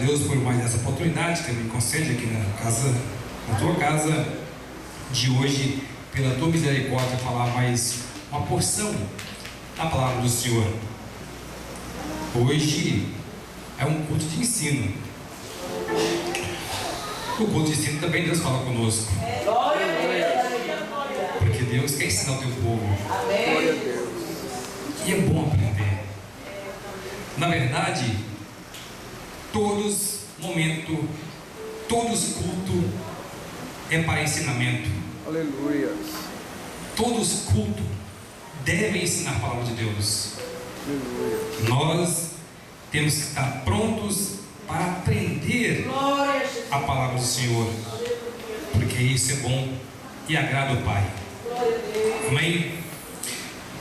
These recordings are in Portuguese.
Deus por mais essa oportunidade que Ele me concede aqui na tua casa de hoje, pela tua misericórdia, falar mais uma porção da palavra do Senhor. Hoje é um culto de ensino. O culto de ensino também Deus fala conosco. Porque Deus quer ensinar o teu povo. E é bom aprender. Na verdade, todos momento, todos culto é para ensinamento. Aleluia. Todos culto devem ensinar a palavra de Deus. Aleluia. Nós temos que estar prontos para aprender a palavra do Senhor, porque isso é bom e agrada ao Pai. Amém?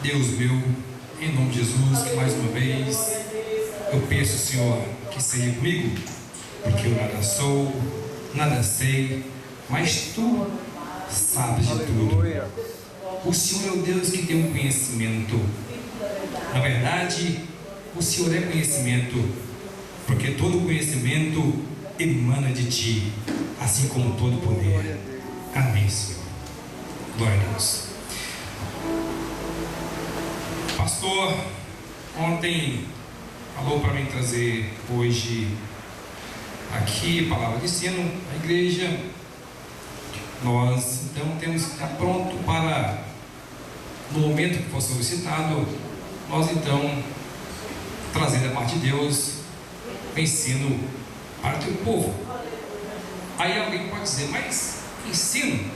Deus meu, em nome de Jesus, que mais uma vez eu peço, Senhor, que seja comigo, porque eu nada sou, nada sei, mas Tu sabes de tudo. Aleluia. O Senhor é o Deus que tem um conhecimento. Na verdade, o Senhor é conhecimento, porque todo conhecimento emana de Ti, assim como todo poder. Amém, Senhor. Glória a Deus. Pastor, ontem falou para mim trazer hoje aqui palavra de ensino na igreja. Nós então temos que estar pronto para, no momento que for solicitado, nós então trazer da parte de Deus o ensino para o teu povo. Aí alguém pode dizer, mas ensino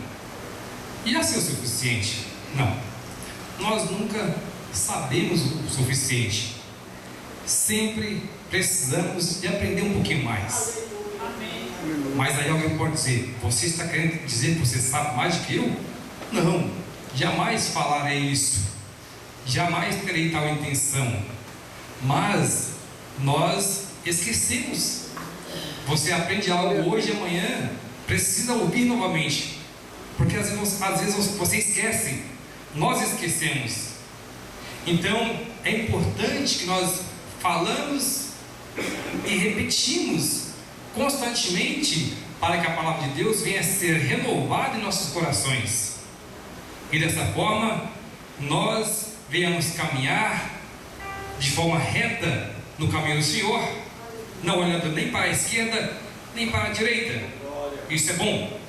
já ser o suficiente? Não, nós nunca sabemos o suficiente. Sempre precisamos de aprender um pouquinho mais. Mas aí alguém pode dizer, você está querendo dizer que você sabe mais do que eu? Não, jamais falarei isso, jamais terei tal intenção. Mas nós esquecemos. Você aprende algo hoje e amanhã precisa ouvir novamente, porque às vezes você esquece, nós esquecemos. Então é importante que nós falamos e repetimos constantemente, para que a palavra de Deus venha a ser renovada em nossos corações, e dessa forma nós venhamos caminhar de forma reta no caminho do Senhor, não olhando nem para a esquerda nem para a direita. Isso é bom.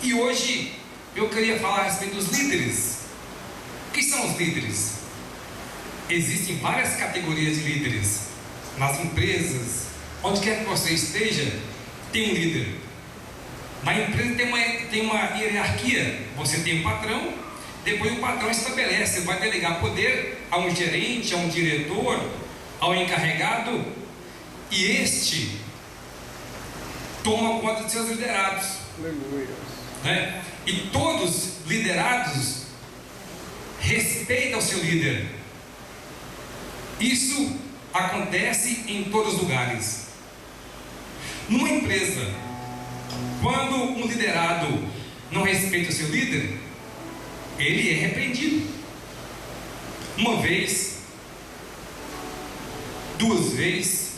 E hoje eu queria falar a respeito dos líderes. O que são os líderes? Existem várias categorias de líderes nas empresas. Onde quer que você esteja, tem um líder. Na empresa tem uma hierarquia. Você tem um patrão, depois o patrão estabelece, vai delegar poder a um gerente, a um diretor, ao encarregado, e este toma conta de seus liderados. Aleluia. Né? E todos liderados respeitam o seu líder. Isso acontece em todos os lugares. Numa empresa, quando um liderado não respeita o seu líder, ele é repreendido. Uma vez, duas vezes,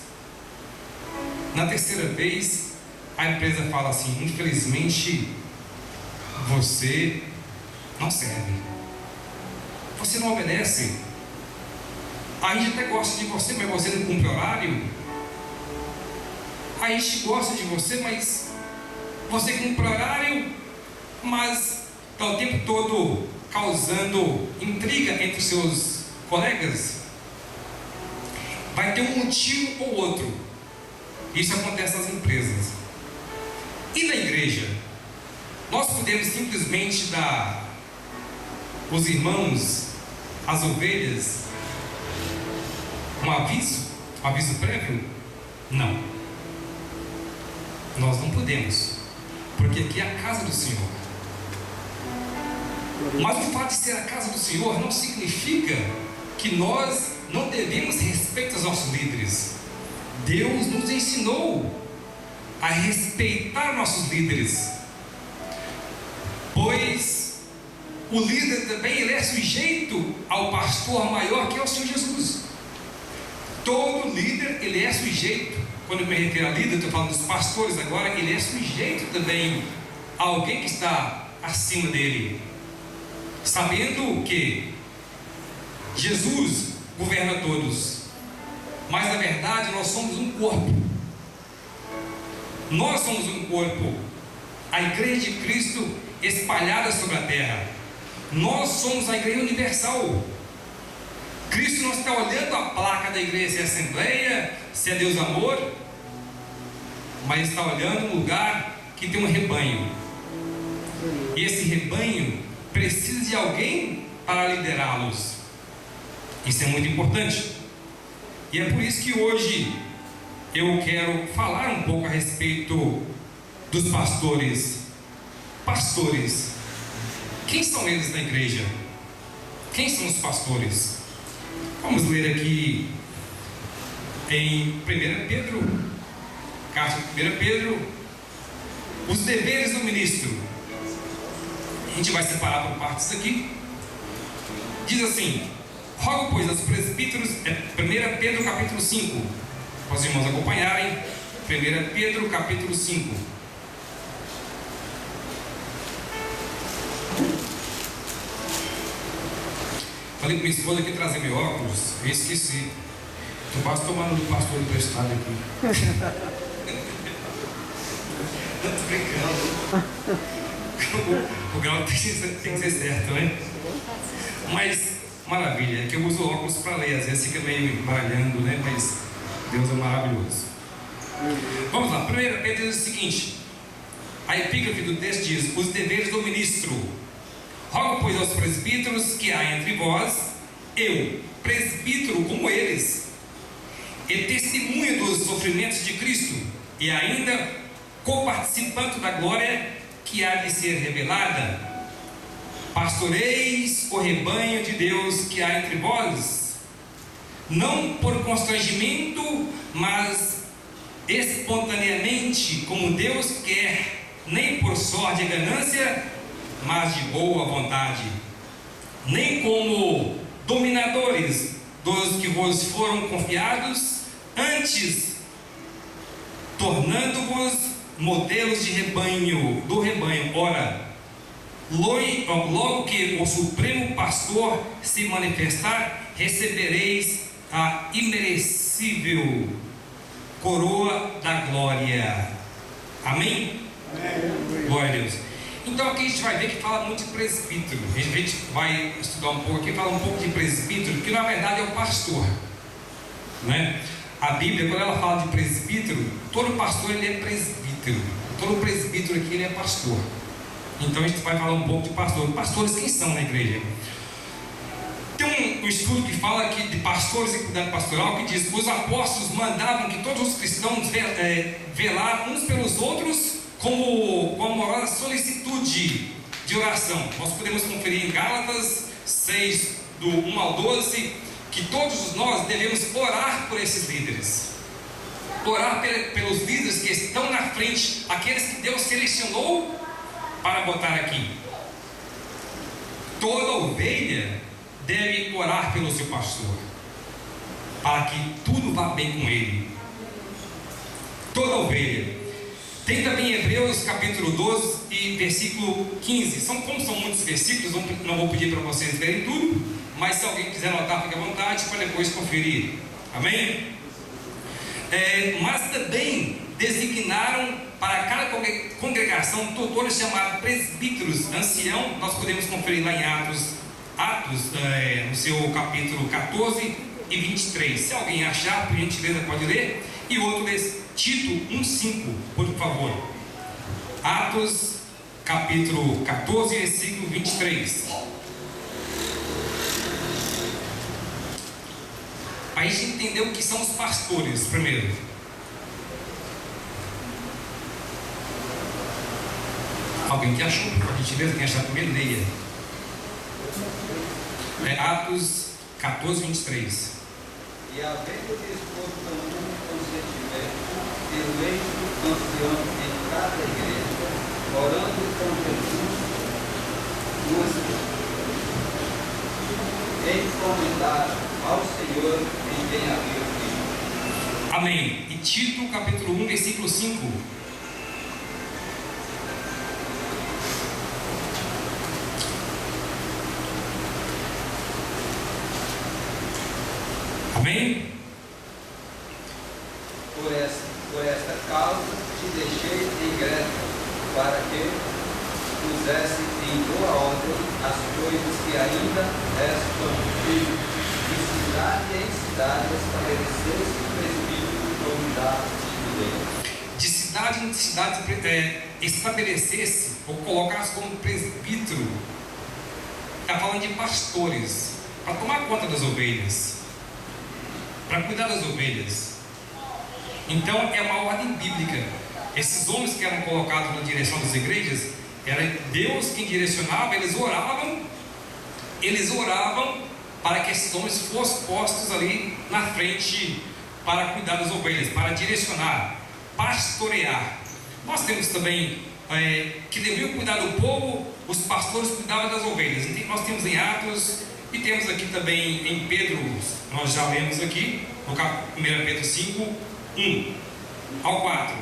na terceira vez, a empresa fala assim: infelizmente, você não serve, você não obedece. A gente até gosta de você, mas você não cumpre horário. A gente gosta de você, mas você cumpre horário, mas está o tempo todo causando intriga entre os seus colegas. Vai ter um motivo ou outro. Isso acontece nas empresas. E na igreja? Nós podemos simplesmente dar os irmãos, as ovelhas, um aviso prévio? Não. Nós não podemos, porque aqui é a casa do Senhor. Mas o fato de ser a casa do Senhor não significa que nós não devemos respeitar os nossos líderes. Deus nos ensinou a respeitar nossos líderes, pois o líder também ele é sujeito ao pastor maior, que é o Senhor Jesus. Todo líder ele é sujeito quando eu me refiro a líder, eu estou falando dos pastores agora, ele é sujeito também a alguém que está acima dele, sabendo que Jesus governa todos, mas na verdade nós somos um corpo. Nós somos um corpo, a igreja de Cristo espalhada sobre a terra. Nós somos a igreja universal. Cristo não está olhando a placa da igreja, se é Assembleia, se é Deus Amor, mas está olhando um lugar que tem um rebanho. E esse rebanho precisa de alguém para liderá-los. Isso é muito importante. E é por isso que hoje eu quero falar um pouco a respeito dos pastores. Pastores. Quem são eles na igreja? Quem são os pastores? Vamos ler aqui em 1 Pedro, carta de 1 Pedro, os deveres do ministro. A gente vai separar por partes aqui. Diz assim: rogo, pois, aos presbíteros, 1 Pedro capítulo 5, para os irmãos acompanharem, 1 Pedro capítulo 5. Falei com minha esposa que trazer meu óculos, eu esqueci. Estou quase tomando do pastor emprestado aqui. Não estou brincando. O grau tem que ser certo, né? Mas, maravilha, é que eu uso óculos para ler, às vezes fica meio embaralhando, né? Mas Deus é maravilhoso. Vamos lá, 1 Pedro diz o seguinte: a epígrafe do texto diz: os deveres do ministro. Rogo, pois, aos presbíteros que há entre vós, eu, presbítero como eles, e testemunha dos sofrimentos de Cristo, e ainda coparticipante da glória que há de ser revelada, pastoreis o rebanho de Deus que há entre vós, não por constrangimento, mas espontaneamente, como Deus quer, nem por sorte e ganância, mas de boa vontade, nem como dominadores dos que vos foram confiados, antes tornando-vos modelos de rebanho, do rebanho. Ora, logo que o Supremo Pastor se manifestar, recebereis a imerecível coroa da glória. Amém? Amém. Glória a Deus. Então aqui a gente vai ver que fala muito de presbítero. A gente vai estudar um pouco aqui, fala um pouco de presbítero, que na verdade é o pastor, né? A Bíblia, quando ela fala de presbítero, todo pastor ele é presbítero. Todo presbítero aqui ele é pastor. Então a gente vai falar um pouco de pastor. Pastores, quem são na igreja? Tem um estudo que fala aqui de pastores e cuidado pastoral, que diz que os apóstolos mandavam que todos os cristãos velaram uns pelos outros com amorosa solicitude de oração. Nós podemos conferir em Gálatas 6, do 1 ao 12, que todos nós devemos orar por esses líderes, orar pelos líderes que estão na frente, aqueles que Deus selecionou para botar aqui. Toda ovelha deve orar pelo seu pastor, para que tudo vá bem com ele. Toda ovelha. Tem também Hebreus capítulo 12 e versículo 15. Como são muitos versículos, não vou pedir para vocês lerem tudo, mas se alguém quiser anotar, fique à vontade para depois conferir. Amém? Mas também designaram para cada congregação tutores chamados presbíteros, ancião. Nós podemos conferir lá em Atos, no seu capítulo 14 e 23. Se alguém achar, por gentileza, pode ler. E outro desse, Tito 1,5, por favor. Atos, capítulo 14, versículo 23. Para a gente entender o que são os pastores, primeiro. Alguém que achou, por gentileza, quem achar primeiro, leia. Atos 14, 23. E havendo disposto comum consentimento, eleito ancião em cada igreja, orando com Jesus, encomendar ao Senhor em quem havia crido. Amém. E Tito, capítulo 1, versículo 5. Amém? Por esta causa te deixei em Creta, para que pusesse em boa ordem as coisas que ainda restam de cidade em cidade estabelecesse o presbítero convidado de Deus. De cidade em cidade estabelecesse ou colocasse como presbítero. Está falando de pastores, para tomar conta das ovelhas, para cuidar das ovelhas. Então é uma ordem bíblica. Esses homens que eram colocados na direção das igrejas, era Deus quem direcionava. Eles oravam para que esses homens fossem postos ali na frente para cuidar das ovelhas, para direcionar, pastorear. Nós temos também que deviam cuidar do povo, os pastores cuidavam das ovelhas. Nós temos em Atos e temos aqui também em Pedro, nós já lemos aqui, no 1 Pedro 5, 1 ao 4.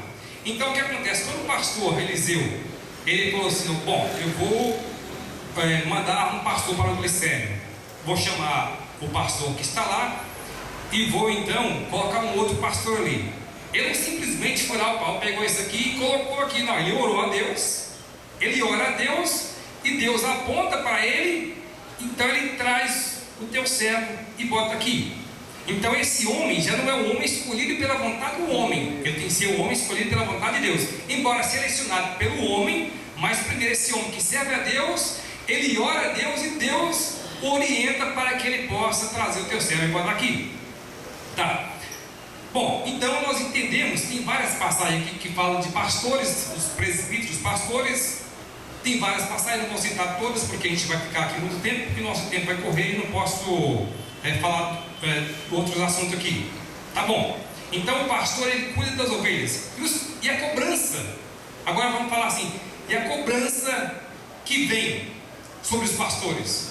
Então o que acontece? Quando o pastor Eliseu, ele falou assim: bom, eu vou mandar um pastor para o Glicério, vou chamar o pastor que está lá e vou então colocar um outro pastor ali. Ele simplesmente foi lá, o Paulo pegou isso aqui e colocou aqui. Não, ele orou a Deus, ele ora a Deus e Deus aponta para ele. Então ele traz o teu servo e bota aqui. Então esse homem já não é um homem escolhido pela vontade do homem, ele tem que ser um homem escolhido pela vontade de Deus, embora selecionado pelo homem. Mas primeiro esse homem que serve a Deus, ele ora a Deus e Deus orienta para que ele possa trazer o teu servo e botar aqui. Tá. Bom, então nós entendemos, tem várias passagens aqui que falam de pastores, os presbíteros, pastores. Tem várias passagens, não vou citar todas porque a gente vai ficar aqui muito tempo, porque nosso tempo vai correr e não posso falar outros assuntos aqui. Tá bom? Então o pastor, ele cuida das ovelhas. E a cobrança, agora vamos falar assim, e a cobrança que vem sobre os pastores.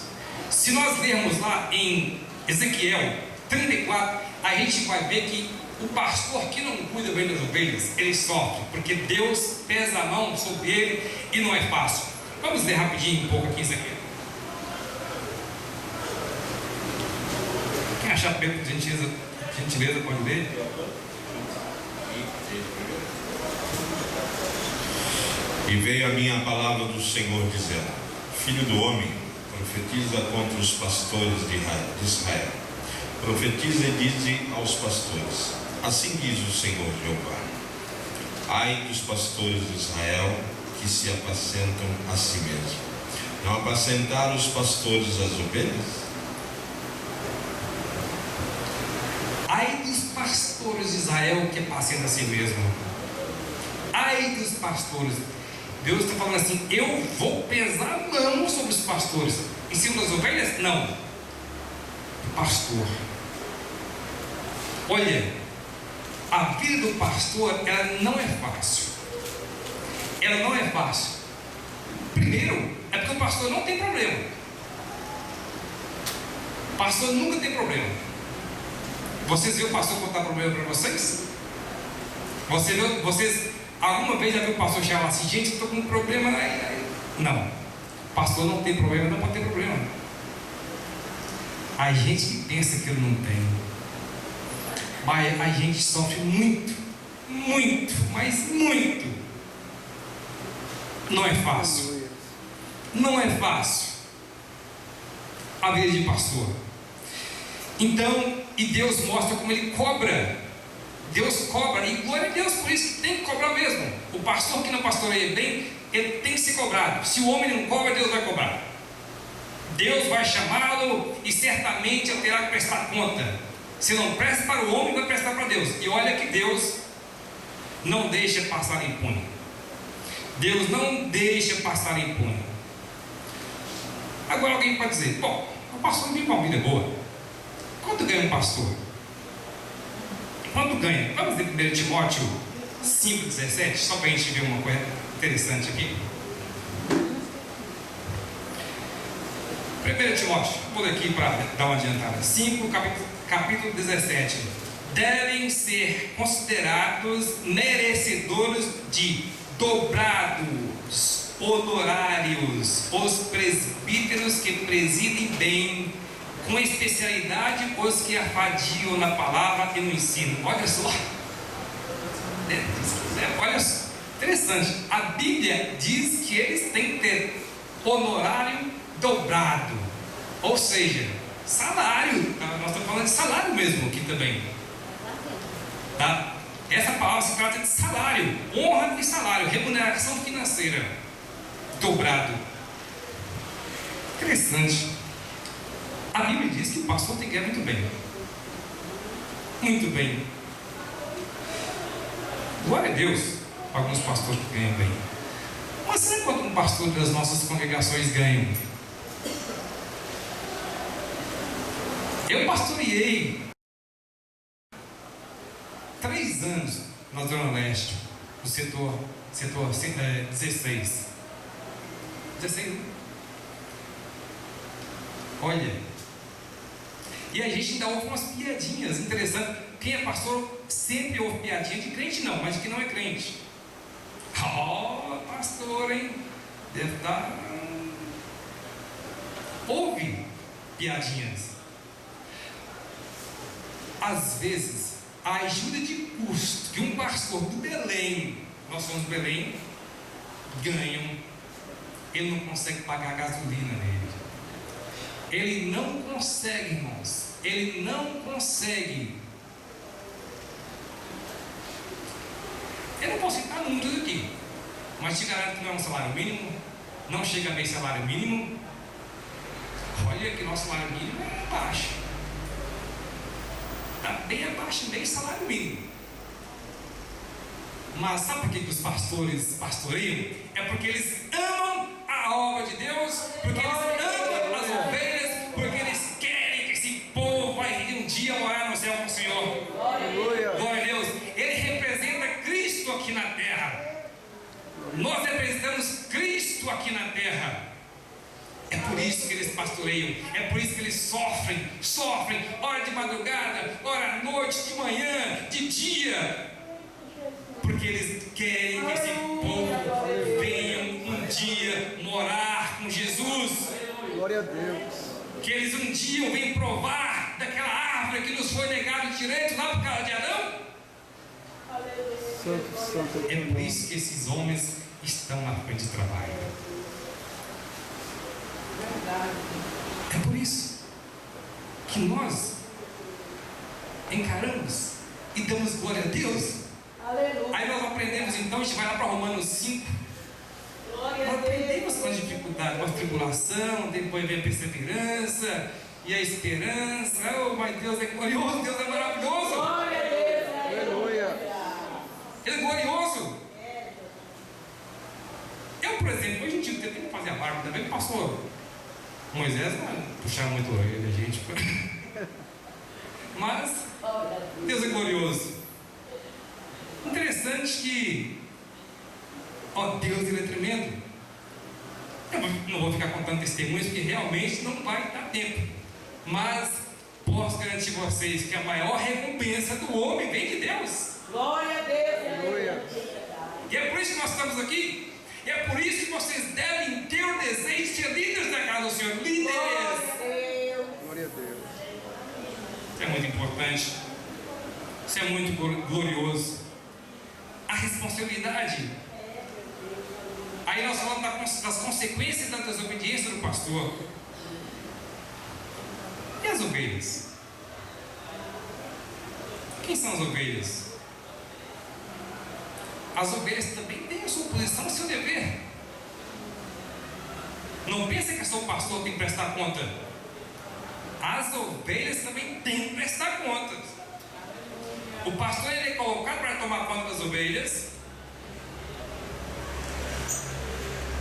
Se nós lermos lá em Ezequiel 34, a gente vai ver que o pastor que não cuida bem das ovelhas, ele sofre, porque Deus pesa a mão sobre ele e não é fácil. Vamos ler rapidinho um pouco aqui isso aqui. Quem achar perto de gentileza pode ler. E veio a minha palavra do Senhor dizendo: Filho do homem, profetiza contra os pastores de Israel. Profetiza e dize aos pastores: assim diz o Senhor Jeová: ai dos pastores de Israel que se apacentam a si mesmos. Não apacentaram os pastores as ovelhas? Ai dos pastores de Israel que apacentam a si mesmo. Ai dos pastores. Deus está falando assim: eu vou pesar a mão sobre os pastores. Em cima das ovelhas? Não. Pastor. Olha, a vida do pastor, ela não é fácil. Ela não é fácil. Primeiro, é porque o pastor não tem problema. O pastor nunca tem problema. Vocês viram o pastor contar problema para vocês? Vocês alguma vez já viu o pastor chamar assim: gente, eu estou com um problema? Não. O pastor não tem problema, não pode ter problema. A gente que pensa que ele não tem. Mas a gente sofre muito, mas muito. Não é fácil. Não é fácil a vida de pastor. Então, e Deus mostra como ele cobra. Deus cobra, e glória a Deus por isso, que tem que cobrar mesmo. O pastor que não pastoreia bem, ele tem que ser cobrado. Se o homem não cobra, Deus vai cobrar. Deus vai chamá-lo e certamente ele terá que prestar conta. Se não presta para o homem, vai prestar para Deus. E olha que Deus não deixa passar impune. Deus não deixa passar impune. Agora alguém pode dizer: bom, o pastor vive uma vida boa. Quanto ganha um pastor? Quanto ganha? Vamos ler 1 Timóteo 5,17, só para a gente ver uma coisa interessante aqui. 1 Timóteo, vou ler aqui para dar uma adiantada. 5, capítulo 17. devem ser considerados merecedores de dobrados honorários os presbíteros que presidem bem, com especialidade os que afadiam na palavra e no ensino. Olha só, olha só, interessante. A Bíblia diz que eles têm que ter honorário dobrado, ou seja, salário. Nós estamos falando de salário mesmo aqui também, tá? Essa palavra se trata de salário, honra e salário, remuneração financeira dobrado. Interessante. A Bíblia diz que o pastor tem que ganhar muito bem. Muito bem. Glória a Deus, alguns pastores que ganham bem. Mas será quanto um pastor das nossas congregações ganha? Eu pastoreei 3 anos na Zona Leste, no setor 16. 16, né? Olha, e a gente ainda ouve umas piadinhas interessantes. Quem é pastor sempre ouve piadinha de crente, não, mas de que não é crente. Oh, pastor, hein? Deve estar. Ouve piadinhas. Às vezes, a ajuda de custo que um pastor do Belém, nós somos do Belém, ganham, ele não consegue pagar a gasolina nele. Ele não consegue, irmãos. Ele não consegue. Eu não posso citar números aqui, mas te garanto que não é um salário mínimo, não chega a meio salário mínimo. Olha que nosso salário mínimo é baixo, está bem abaixo, meio salário mínimo. Mas sabe por que os pastores pastoreiam? É porque eles amam a obra de Deus, porque eles amam as ovelhas, porque eles querem que esse povo vai um dia morar no céu com o Senhor. Glória a Deus. Ele representa Cristo aqui na terra. Nós representamos Cristo aqui na terra. É por isso que eles pastoreiam, é por isso que eles sofrem, hora de madrugada, hora à noite, de manhã, de dia, porque eles querem que esse povo venha um dia morar com Jesus. Glória a Deus. Que eles um dia venham provar daquela árvore que nos foi negado o direito lá por causa de Adão. Santo. É por isso que esses homens estão na frente de trabalho. É por isso que nós encaramos e damos glória a Deus. Aleluia. Aí nós aprendemos, então, a gente vai lá para Romanos 5. Nós aprendemos com as dificuldades, com a tribulação, depois vem a perseverança e a esperança. Oh, mas Deus é glorioso, Deus é maravilhoso. Glória a Deus. Aleluia. Ele é glorioso. Eu, por exemplo, hoje em dia eu tenho que fazer a barba também, pastor Moisés não puxava muito a orelha da gente. Mas Deus é glorioso. Interessante que, Deus, ele é tremendo. Eu não vou ficar contando testemunhos, porque realmente não vai dar tempo. Mas posso garantir a vocês que a maior recompensa do homem vem de Deus. Glória a Deus. Aleluia. E é por isso que nós estamos aqui. E é por isso que vocês devem ter o desejo de ser líderes da casa do Senhor. Líderes. Glória a Deus. Isso é muito importante. Isso é muito glorioso. A responsabilidade. Aí nós falamos das consequências da desobediência do pastor. E as ovelhas? Quem são as ovelhas? As ovelhas também têm a sua posição, o seu dever. Não pense que só o pastor tem que prestar conta. As ovelhas também têm que prestar contas. O pastor ele é colocado para tomar conta das ovelhas.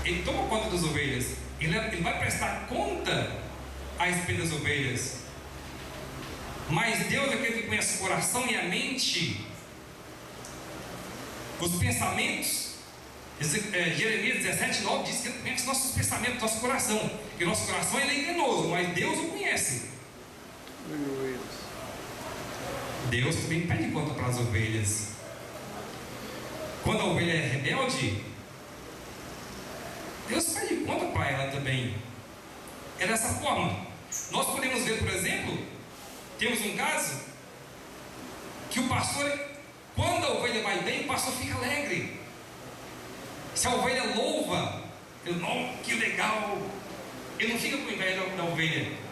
Ele toma conta das ovelhas. Ele vai prestar conta a respeito das ovelhas. Mas Deus é aquele que conhece o coração e a mente, os pensamentos. Jeremias 17:9 diz que Ele conhece nossos pensamentos, nosso coração. E nosso coração ele é enganoso, mas Deus o conhece. Aleluia. Deus também pede conta para as ovelhas. Quando a ovelha é rebelde, Deus pede conta para ela também. É dessa forma. Nós podemos ver, por exemplo, temos um caso que o pastor, quando a ovelha vai bem, o pastor fica alegre. Se a ovelha louva, ele, não, que legal, ele não fica com inveja da ovelha.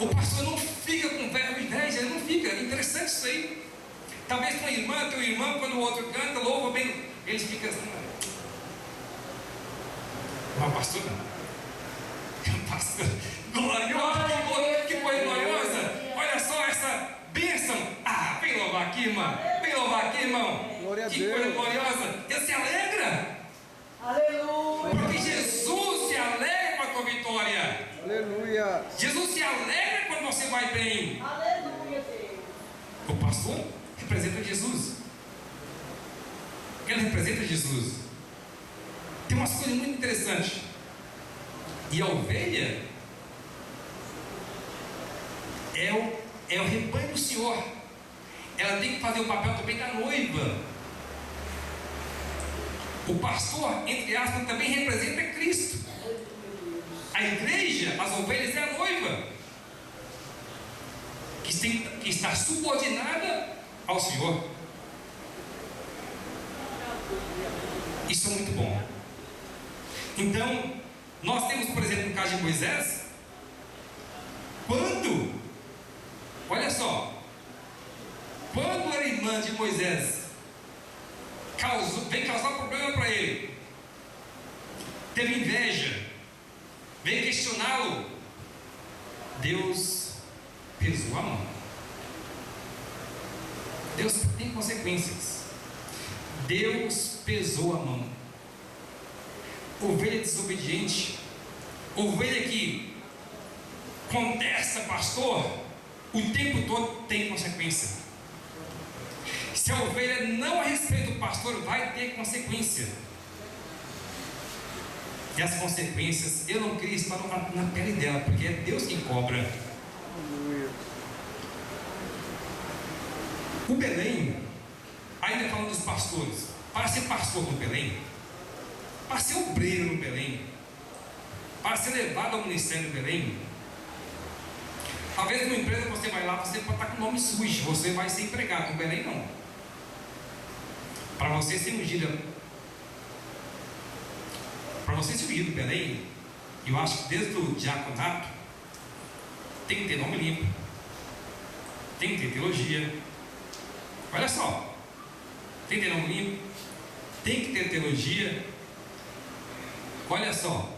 O pastor não fica com inveja, ele não fica. É interessante isso aí. Talvez tua irmã, teu irmão, quando o outro canta, louva bem, eles ficam assim. Mas pastor não. Pastor, gloriosa, que coisa gloriosa. Olha só essa bênção. Ah, vem louvar aqui, irmã. Vem louvar aqui, irmão. Glória a Que Deus. coisa gloriosa. Ele se alegra. Aleluia. Porque Jesus se alegra com a tua vitória. Aleluia. Jesus se alegra quando você vai bem. Aleluia, Deus. O pastor representa Jesus. Ele representa Jesus. Tem umas coisas muito interessantes. E a ovelha é o rebanho do Senhor. Ela tem que fazer o papel também da noiva. O pastor, entre aspas, também representa Cristo. A igreja, as ovelhas, é a noiva que está subordinada ao Senhor. Isso é muito bom. Então, nós temos, por exemplo, no caso de Moisés, olha só, quando a irmã de Moisés veio causar um problema para ele, teve inveja, veio questioná-lo, Deus pesou a mão. Deus tem consequências. Deus pesou a mão. Ovelha desobediente, ovelha que contesta pastor, o tempo todo tem consequência. Se a ovelha não respeita o pastor, vai ter consequência. E as consequências, eu não queria estar na pele dela, porque é Deus quem cobra. Aleluia. O Belém, ainda falando dos pastores, para ser pastor no Belém, para ser obreiro no Belém, para ser levado ao ministério no Belém, talvez numa empresa você vai lá, você pode estar com o nome sujo, você vai ser empregado. No Belém não. Para você ser ungido, para você ser ungido no Belém, eu acho que desde o diaconato tem que ter nome limpo, tem que ter teologia. Olha só, tem que ter nome limpo, tem que ter teologia. Olha só,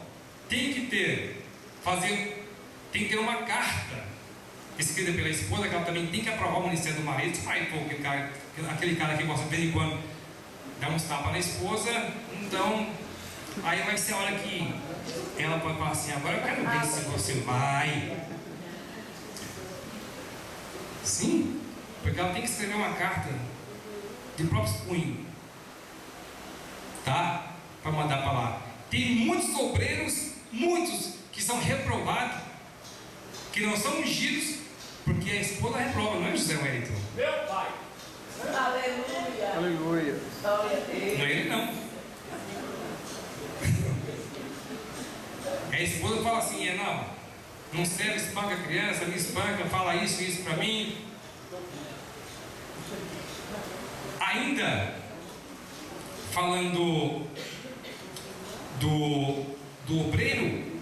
tem que ter uma carta escrita pela esposa, que ela também tem que aprovar o ministério do marido. Aí, pô, aquele cara que gosta de vez em quando dar uns tapas na esposa, então aí vai ser a hora que ela pode falar assim: agora eu quero ver se você vai. Sim, porque ela tem que escrever uma carta de próprio punho, tá? Para mandar para lá. Tem muitos obreiros, muitos que são reprovados, que não são ungidos, porque a esposa reprova, não é José Wellington? Meu Pai. Aleluia. Aleluia. Glória a Deus. Não é ele não. A esposa fala assim: não serve, espanca a criança, me espanca, fala isso para mim. Ainda falando do obreiro,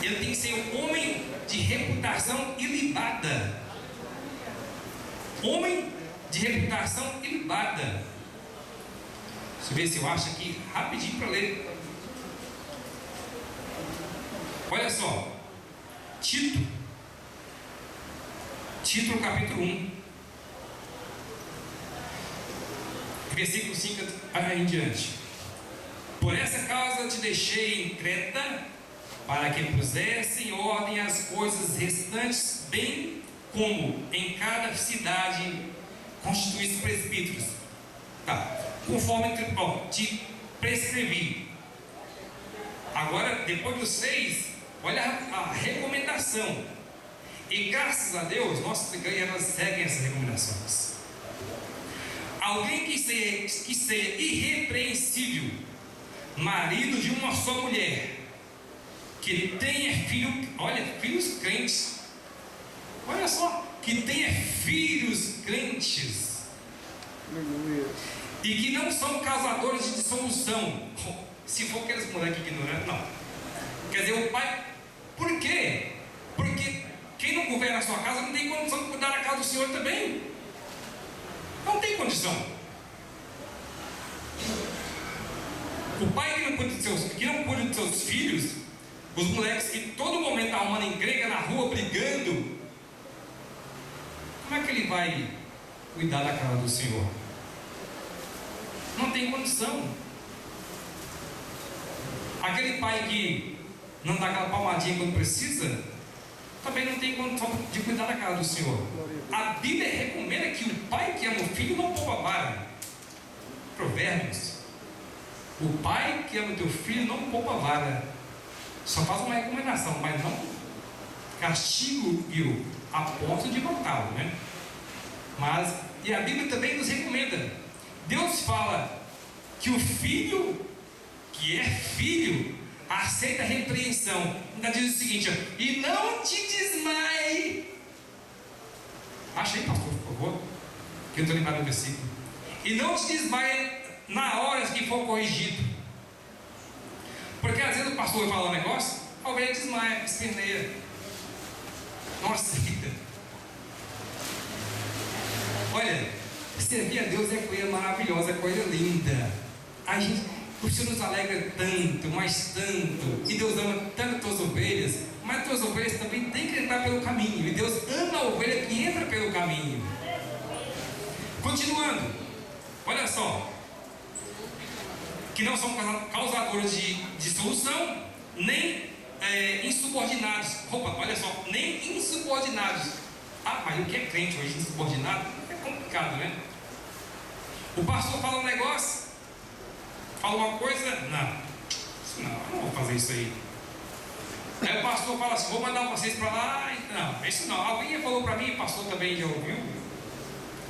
ele tem que ser um homem de reputação ilibada. Homem de reputação ilibada. Deixa eu ver se eu acho aqui rapidinho para ler. Olha só, Tito no capítulo 1, versículo 5 em diante. Por essa causa te deixei em Creta, para que pusesse em ordem as coisas restantes, bem como em cada cidade constituísse presbíteros, conforme te prescrevi. Agora, depois dos 6, olha a recomendação. E graças a Deus, nossas igrejas seguem essas recomendações. Alguém que seja irrepreensível, marido de uma só mulher, que tenha filhos crentes, olha só, que tenha filhos crentes, Aleluia. e que não são causadores de dissolução, se for aqueles moleques ignorantes, não. Quer dizer, o pai, por quê? Porque quem não governa a sua casa não tem condição de cuidar da casa do Senhor também. Não tem condição. O pai que não cuida dos seus filhos, os moleques que todo momento estão arrumando encrenca na rua, brigando, como é que ele vai cuidar da casa do Senhor? Não tem condição. Aquele pai que não dá aquela palmadinha quando precisa, também não tem condição de cuidar da casa do Senhor. A Bíblia recomenda que o pai que ama o filho não poupa a vara. Provérbios. O pai que ama o teu filho não poupa a vara. Só faz uma recomendação, mas não castigo e a ponto de matá-lo, né? E a Bíblia também nos recomenda. Deus fala que o filho que é filho aceita a repreensão. Ainda diz o seguinte: ó, e não te desmaie. Acha aí, pastor, por favor, que eu estou lembrando do versículo. E não te desmaie na hora que for corrigido. Porque às vezes o pastor fala um negócio, a ovelha desmaia, esperneia. Nossa vida. Olha, servir a Deus é coisa maravilhosa, é coisa linda. O Senhor nos alegra tanto, mas tanto. E Deus ama tanto as ovelhas, mas as ovelhas também têm que entrar pelo caminho. E Deus ama a ovelha que entra pelo caminho. Continuando, olha só. Que não são causadores de dissolução, nem insubordinados. Olha só, nem insubordinados. Ah, mas o que é crente hoje, insubordinado? É complicado, né? O pastor fala um negócio, fala uma coisa, eu não vou fazer isso aí. Aí o pastor fala assim: vou mandar vocês para lá. Não, isso não. Alguém já falou para mim, o pastor também já ouviu.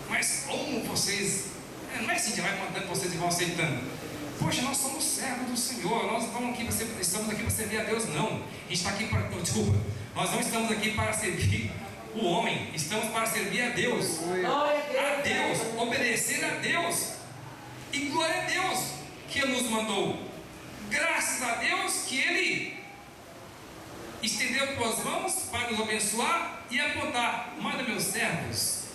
Mas como vocês, não é assim que vai mandando vocês e vão aceitando. Poxa, nós somos servos do Senhor, nós estamos aqui para servir a Deus, não. A gente está aqui para, desculpa, nós não estamos aqui para servir o homem, estamos para servir a Deus. A Deus, obedecer a Deus. E glória a Deus que Ele nos mandou. Graças a Deus que Ele estendeu suas mãos para nos abençoar e apontar: manda meus servos.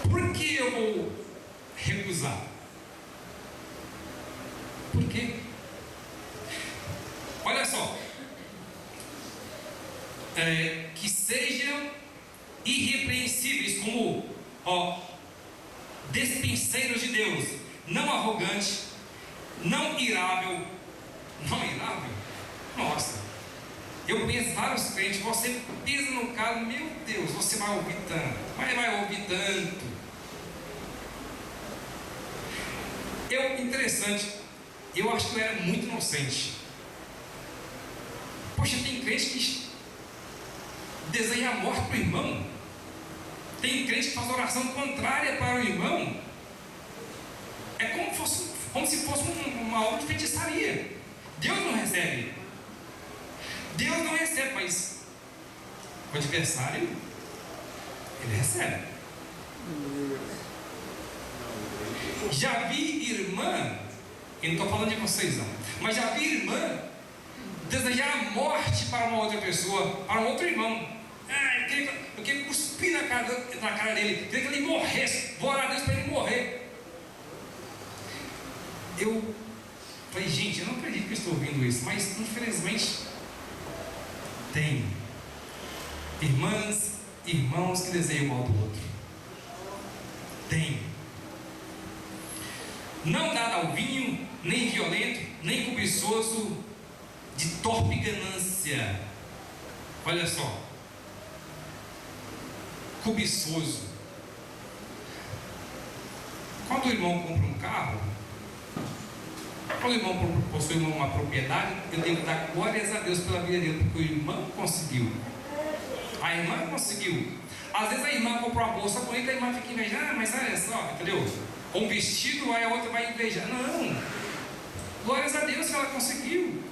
Por que eu vou recusar? Por quê? Olha só. Que sejam irrepreensíveis como despenseiros de Deus, não arrogante, não irável. Nossa, eu penso vários crentes, você pisa no carro, meu Deus, você vai ouvir tanto, mas vai ouvir tanto. Interessante, eu acho que eu era muito inocente. Poxa, tem crente que deseja a morte para o irmão. Tem crente que faz oração contrária para o irmão. É como se fosse uma obra de feitiçaria. Deus não recebe. Deus não recebe, mas o adversário, ele recebe. Já vi irmã, eu não estou falando de vocês não, mas já vi irmã desejar a morte para uma outra pessoa, para um outro irmão. Eu queria cuspir na cara dele, queria que ele morresse. Vou orar a Deus para ele morrer. Eu falei: gente, eu não acredito que eu estou ouvindo isso, mas infelizmente tem irmãs, irmãos que desejam o mal do outro. Tem. Não dado ao vinho, nem violento, nem cobiçoso, de torpe ganância. Olha só. Cobiçoso. Quando o irmão compra um carro, Quando o irmão possui uma propriedade, eu devo dar glórias a Deus pela vida dele, porque o irmão conseguiu. A irmã conseguiu. Às vezes a irmã comprou uma bolsa bonita, a irmã fica invejando, mas olha só, entendeu? Um vestido, aí a outra vai invejar. Não. Glórias a Deus que ela conseguiu.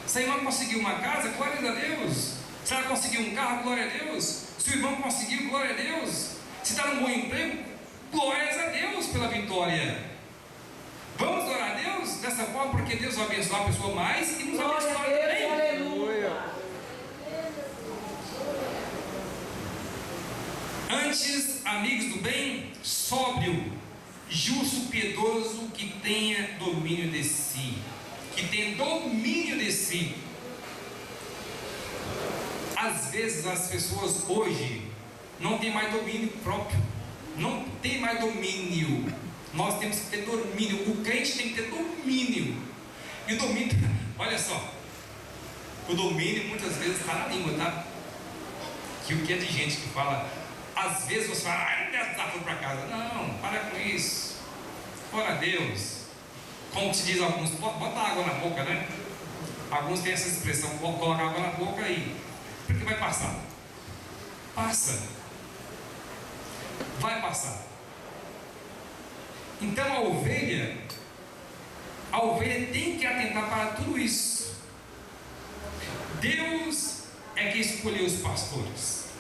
Se a irmã conseguiu uma casa, glórias a Deus. Se ela conseguiu um carro, glória a Deus. Se o irmão conseguiu, glória a Deus. Se está num bom emprego, glórias a Deus pela vitória. Vamos orar a Deus dessa forma, porque Deus vai abençoar a pessoa mais e nos abençoar também. Aleluia. Antes, amigos do bem, sóbrio, justo, piedoso, que tenha domínio de si. Que tenha domínio de si. Às vezes as pessoas hoje não têm mais domínio próprio. Não tem mais domínio. Nós temos que ter domínio. O crente tem que ter domínio. E o domínio, olha só, o domínio muitas vezes está na língua, tá? Que o que é de gente que fala, às vezes você fala, ai, não dá para casa. Não, para com isso. Ora a Deus. Como se diz alguns, bota água na boca, né? Alguns têm essa expressão, coloca água na boca aí, porque vai passar. Passa. Vai passar. Então a ovelha tem que atentar para tudo isso. Deus é que escolheu os pastores.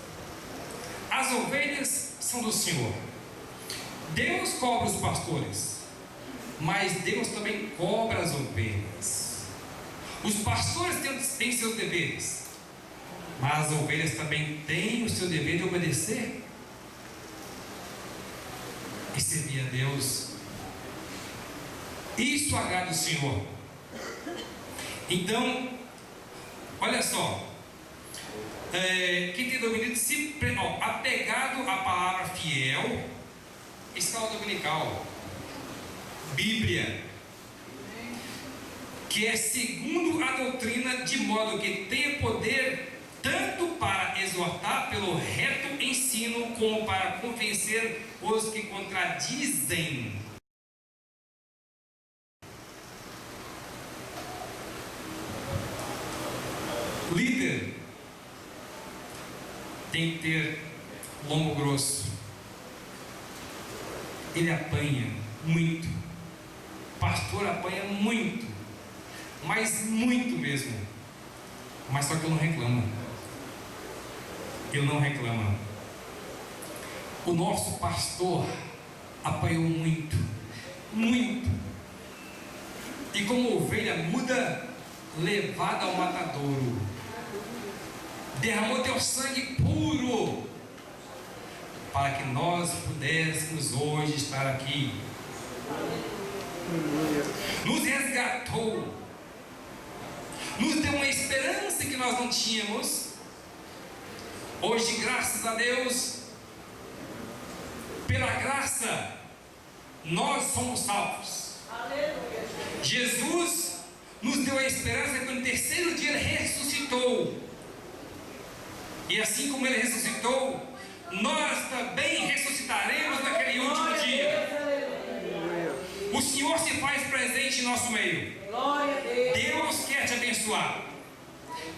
As ovelhas são do Senhor. Deus cobra os pastores, mas Deus também cobra as ovelhas. Os pastores têm seus deveres, mas as ovelhas também têm o seu dever de obedecer e servir a Deus. Isso agrada o Senhor. Então, olha só, quem tem domínio de si, apegado à palavra fiel, escola dominical, Bíblia, que é segundo a doutrina, de modo que tenha poder tanto para exortar pelo reto ensino, como para convencer os que contradizem. Líder tem que ter lombo grosso. Ele apanha muito. Pastor apanha muito. Mas muito mesmo. Mas só que ele não reclama. Ele não reclama. O nosso pastor apanhou muito. Muito. E como ovelha muda, levada ao matadouro, derramou teu sangue puro, para que nós pudéssemos hoje estar aqui. Nos resgatou, nos deu uma esperança que nós não tínhamos. Hoje, graças a Deus, pela graça, nós somos salvos. Jesus nos deu a esperança que no terceiro dia Ele ressuscitou. E assim como Ele ressuscitou, nós também ressuscitaremos naquele último dia. O Senhor se faz presente em nosso meio. Deus quer te abençoar.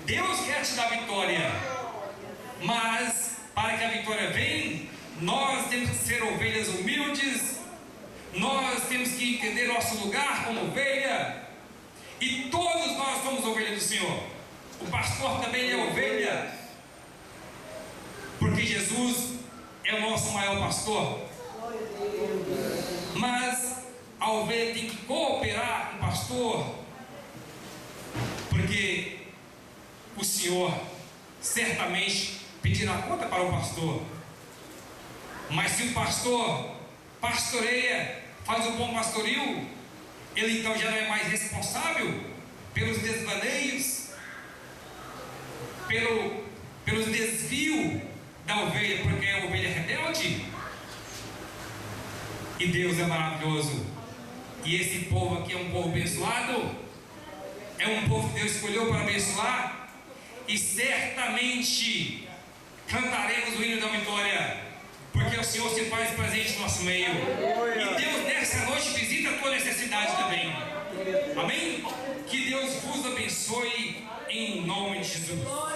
Deus quer te dar vitória. Mas para que a vitória venha, nós temos que ser ovelhas humildes. Nós temos que entender nosso lugar como ovelha. E todos nós somos ovelhas do Senhor. O pastor também é ovelha, porque Jesus é o nosso maior pastor. Mas a ovelha tem que cooperar com o pastor, porque o Senhor certamente pedirá conta para o pastor. Mas se o pastor pastoreia, faz um bom pastoril, ele então já não é mais responsável pelos desvaneios, pelos desvios da ovelha, porque é a ovelha rebelde. E Deus é maravilhoso. E esse povo aqui é um povo abençoado. É um povo que Deus escolheu para abençoar. E certamente cantaremos o hino da vitória, porque o Senhor se faz presente no nosso meio. E Deus nessa noite visita a tua necessidade também. Amém? Que Deus vos abençoe em nome de Jesus.